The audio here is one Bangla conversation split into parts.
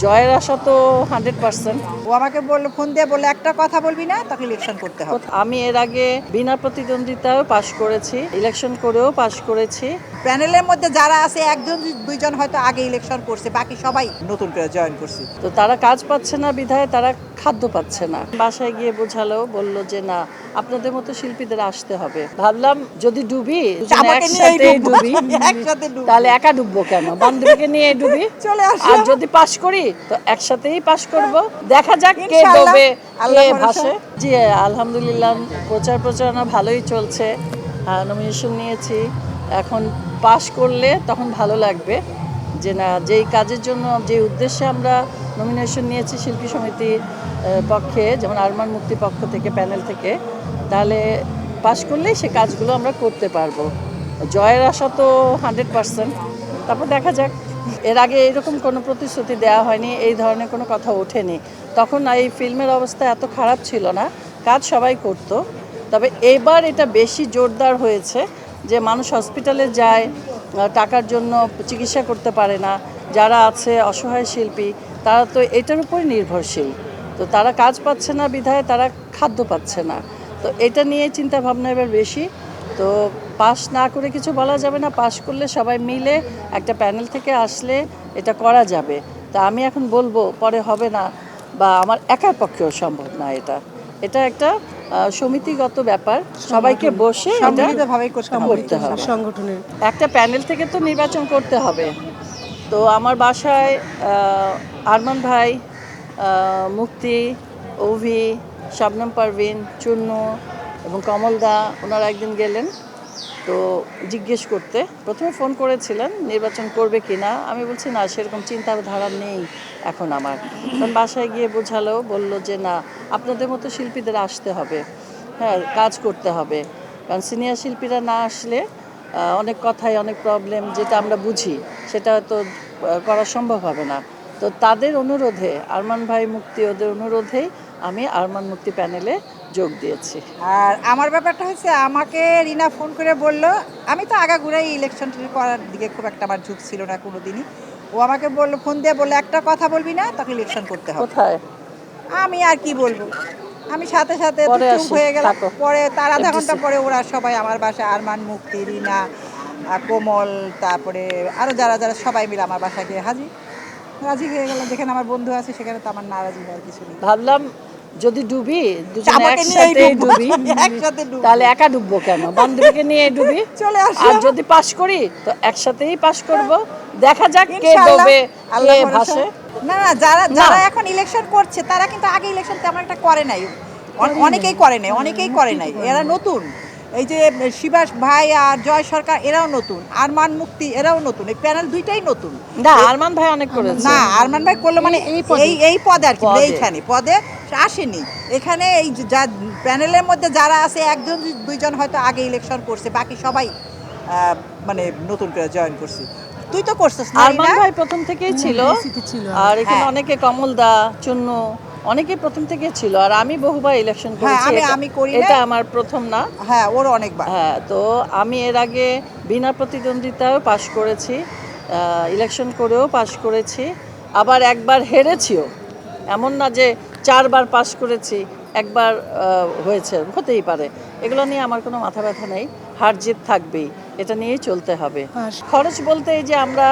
জয়ের আশা তো 100%। ও আমাকে বললো, ফোন দিয়ে বললো একটা কথা বলবি না, তাকে ইলেকশন করতে হবে। আমি এর আগে বিনা প্রতিদ্বন্দ্বিতায় পাশ করেছি, ইলেকশন করেও পাশ করেছি। প্যানেলের মধ্যে যারা আছে একজন দুইজন হয়তো আগে ইলেকশন করছে, বাকি সবাই নতুন করে জয়েন করছে। তো তারা কাজ পাচ্ছে না বিধায় তারা খাদ্য পাচ্ছে না। বাসায় গিয়ে বোঝালো, বলল যে না, আপনাদের মতো শিল্পীদের আসতে হবে। ভাবলাম যদি ডুবি আমাকে নিয়েই একসাথে ডুবি, একসাথে ডুববো। তাহলে একা ডুববো কেন, বান্ধবীকে নিয়ে ডুবি। চলে আসো। আর যদি পাশ করি তো একসাথেই পাশ করব, দেখা যাক কে ইনশাআল্লাহ, ডোবে আল্লাহ কে ভরসা। ভাসে। জি আলহামদুলিল্লাহ, প্রচারণা ভালোই চলছে। নমিনেশন নিয়েছি, এখন পাশ করলে তখন ভালো লাগবে যে না, যেই কাজের জন্য যে উদ্দেশ্যে আমরা নমিনেশন নিয়েছি শিল্পী সমিতির পক্ষে, যেমন আরমান মুক্তি পক্ষ থেকে, প্যানেল থেকে, তাহলে পাশ করলেই সে কাজগুলো আমরা করতে পারবো। জয়ের আশা তো 100%। তারপর দেখা যাক। এর আগে এরকম কোনো প্রতিশ্রুতি দেওয়া হয়নি, এই ধরনের কোনো কথা ওঠেনি। তখন এই ফিল্মের অবস্থা এত খারাপ ছিল না, কাজ সবাই করতো। তবে এবার এটা বেশি জোরদার হয়েছে যে মানুষ হসপিটালে যায়, টাকার জন্য চিকিৎসা করতে পারে না। যারা আছে অসহায় শিল্পী, তারা তো এটার উপরই নির্ভরশীল। তো তারা কাজ পাচ্ছে না বিধায় তারা খাদ্য পাচ্ছে না। তো এটা নিয়ে চিন্তা ভাবনা এবার বেশি। তো পাস না করে কিছু বলা যাবে না, পাস করলে সবাই মিলে একটা প্যানেল থেকে আসলে এটা করা যাবে। তা আমি এখন বলবো পরে হবে না, বা আমার একার পক্ষেও সম্ভব না। এটা একটা সমিতিগত ব্যাপার, সবাইকে বসে সম্মিলিতভাবে করতে হবে। সংগঠনের একটা প্যানেল থেকে তো নির্বাচন করতে হবে। তো আমার বাসায় আরমান ভাই, মুক্তি, অভি, শবনম পারভিন, চুন্নু এবং কমলদা, ওনারা একদিন গেলেন তো জিজ্ঞেস করতে। প্রথমে ফোন করেছিলেন নির্বাচন করবে কি না, আমি বলছি না, সেরকম চিন্তাধারা নেই এখন আমার। কারণ বাসায় গিয়ে বোঝালো, বলল যে না, আপনাদের মতো শিল্পীদের আসতে হবে, হ্যাঁ, কাজ করতে হবে। কারণ সিনিয়র শিল্পীরা না আসলে অনেক কথাই, অনেক প্রবলেম যেটা আমরা বুঝি সেটা তো করা সম্ভব হবে না। তো তাদের অনুরোধে, আরমান ভাই, মুক্তি, ওদের অনুরোধেই আমি আরমান মুক্তি প্যানেলে যোগ দিয়েছি। আর আমার ব্যাপারটা হচ্ছে, আমাকে রিনা ফোন করে বলল, আমি তো আগাগোড়াই ইলেকশন করার দিকে খুব একটা আমার ঝুঁক ছিল না কোনো দিনই। ও আমাকে বললো, ফোন দিয়ে বললো একটা কথা বলবি না, তাকে ইলেকশন করতে হবে। কোথায়? আমি আর কি বলবো, আমি সাথে সাথে পরে চুপ আসি, হয়ে গেলাম। থাকো। পরে তার আধা ঘন্টা FDC পরে ওরা সবাই আমার বাসায়, আরমান, মুক্তি, রিনা, কোমল, তারপরে আরও যারা যারা সবাই মিলে আমার বাসায় গিয়ে রাজি হয়ে গেলাম। যেখানে আমার বন্ধু আছে সেখানে তো আমার নারাজি হওয়ার কিছু নেই। ভাবলাম যদি ডুবি, দুজনে আমাকে নিয়েই একসাথে ডুবি, একসাথে ডুববো। তাহলে একা ডুববো কেন, বান্ধবীকে নিয়ে ডুবি। চলে আসো। আর যদি পাশ করি তো একসাথেই পাশ করব, দেখা যাক কে ইনশাআল্লাহ, ডোবে আল্লাহ কে ভরসা। ভাসে। না না, যারা না। যারা এখন ইলেকশন করছে তারা কিন্তু আগে ইলেকশন তেমন একটা করে নাই। অনেকেই করে নাই, এরা নতুন। এই যে শিবাস ভাই আর জয় সরকার, এরাও নতুন। আরমান, মুক্তি, এরাও নতুন। এই প্যানেল দুইটাই নতুন। না, আরমান ভাই অনেক করেছে। না, আরমান ভাই করলো মানে এই পদে আর কি, পদে। এইখানে পদে আসেনি। এখানে এই যা প্যানেলের মধ্যে যারা আছে একজন দুইজন হয়তো আগে ইলেকশন করছে, বাকি সবাই মানে নতুন করে জয়েন করছে। তুই তো করছিস না আরমান রিনা? ভাই প্রথম থেকেই ছিল, আর এখানে হ্যাঁ। অনেকে, কমলদা, চুন্নু, অনেকে প্রথম থেকে ছিল। আর আমি বহুবার ইলেকশন হ্যাঁ, করেছি, আমি করি এটা নাই। আমার প্রথম না। হ্যাঁ, ওর অনেকবার। হ্যাঁ, তো আমি এর আগে বিনা প্রতিদ্বন্দ্বিতায়ও পাশ করেছি, ইলেকশন করেও পাশ করেছি, আবার একবার হেরেছিও। এমন না যে 4বার পাশ করেছি, একবার হয়েছে, হতেই পারে। এগুলো নিয়ে আমার কোনো মাথা ব্যথা নেই, হার জিত থাকবেই, এটা নিয়েই চলতে হবে। খরচ বলতে এই যে আমরা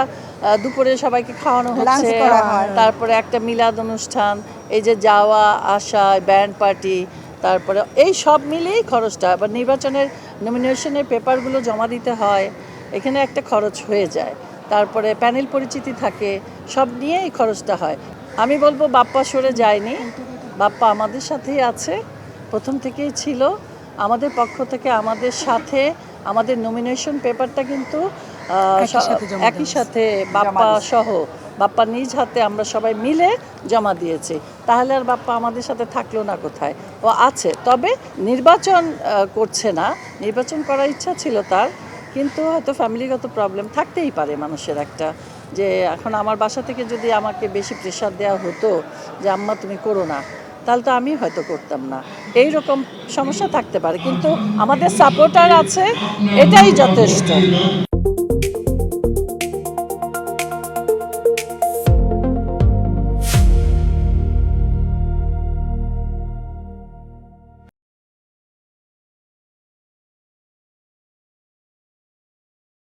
দুপুরে সবাইকে খাওয়ানো হচ্ছে, লাঞ্চ করা হয়। তারপরে একটা মিলাদ অনুষ্ঠান, এই যে যাওয়া আসা, ব্যান্ড পার্টি, তারপরে এই সব মিলিয়েই খরচটা। আবার নির্বাচনের নমিনেশনের পেপারগুলো জমা দিতে হয়, এখানে একটা খরচ হয়ে যায়। তারপরে প্যানেল পরিচিতি থাকে, সব নিয়ে এই খরচটা হয়। আমি বলবো বাপ্পা সরে যায়নি, বাপ্পা আমাদের সাথেই আছে, প্রথম থেকেই ছিল আমাদের পক্ষ থেকে। আমাদের সাথে আমাদের নমিনেশন পেপারটা কিন্তু একই সাথে বাপ্পা সহ, বাপ্পা নিজ হাতে আমরা সবাই মিলে জমা দিয়েছি। তাহলে আর বাপ্পা আমাদের সাথে থাকলো না কোথায়? ও আছে, তবে নির্বাচন করছে না। নির্বাচন করার ইচ্ছা ছিল তার, কিন্তু হয়তো ফ্যামিলিগত প্রবলেম থাকতেই পারে মানুষের একটা, যে এখন আমার বাসা থেকে যদি আমাকে বেশি প্রেশার দেওয়া হতো যে আম্মা তুমি করো না, তাহলে তো আমি হয়তো করতাম না। এই রকম সমস্যা থাকতে পারে, কিন্তু আমাদের সাপোর্টার আছে, এটাই যথেষ্ট।